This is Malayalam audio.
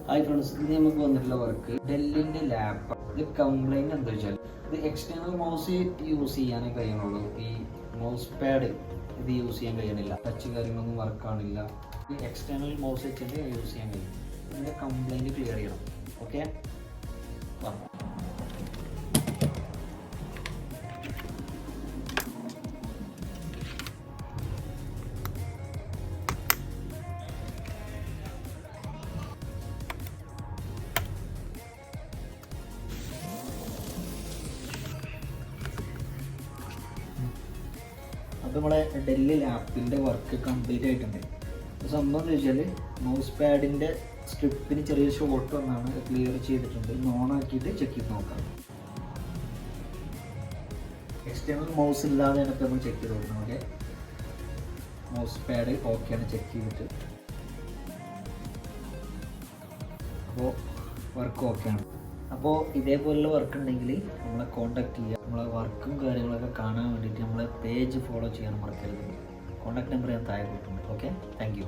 ഹായ് ഫ്രണ്ട്സ്, ഇന്ന് നമുക്ക് വന്നിട്ടുള്ള വർക്ക് ഡെല്ലിൻ്റെ ലാപ്പ്. ഇത് കംപ്ലൈൻറ്റ് എന്താ വെച്ചാൽ ഇത് എക്സ്റ്റേണൽ മൗസ് യൂസ് ചെയ്യാനേ കഴിയുന്നുള്ളൂ. ഈ മൗസ് പാഡ് ഇത് യൂസ് ചെയ്യാൻ കഴിയണില്ല, ടച്ച് കാര്യങ്ങളൊന്നും വർക്കാണില്ല. ഈ എക്സ്റ്റേണൽ മൗസ് വെച്ചിട്ട് യൂസ് ചെയ്യാൻ കഴിയും. ഇതിൻ്റെ കംപ്ലൈൻറ്റ് ക്ലിയർ ചെയ്യണം. ഓക്കെ, അപ്പോൾ നമ്മളെ ഡെല്ല് ലാപ്പിൻ്റെ വർക്ക് കംപ്ലീറ്റ് ആയിട്ടുണ്ട്. സംഭവം എന്ന് വെച്ചാൽ മൗസ് പാഡിൻ്റെ സ്ട്രിപ്പിന് ചെറിയ ഷോർട്ട് വന്നാണ്, ക്ലിയർ ചെയ്തിട്ടുണ്ട്. ഓണാക്കിയിട്ട് ചെക്ക് ചെയ്ത് നോക്കാം. എക്സ്റ്റേണൽ മൗസ് ഇല്ലാതെ എനിക്ക് നമ്മൾ ചെക്ക് ചെയ്ത് നോക്കണം. ഓക്കെ, മൗസ് പാഡ് ഓക്കെയാണ് ചെക്ക് ചെയ്തിട്ട്. അപ്പോൾ വർക്ക് ഓക്കെയാണ്. അപ്പോൾ ഇതേപോലുള്ള വർക്ക് ഉണ്ടെങ്കിൽ നമ്മളെ കോൺടാക്ട് ചെയ്യുക. നമ്മളെ വർക്കും കാര്യങ്ങളൊക്കെ കാണാൻ വേണ്ടിയിട്ട് നമ്മളെ പേജ് ഫോളോ ചെയ്യാൻ മറക്കരുത്. കോൺടാക്ട് നമ്പർ ഞാൻ താഴെ കൊടുത്തിട്ടുണ്ട്. Okay, thank you.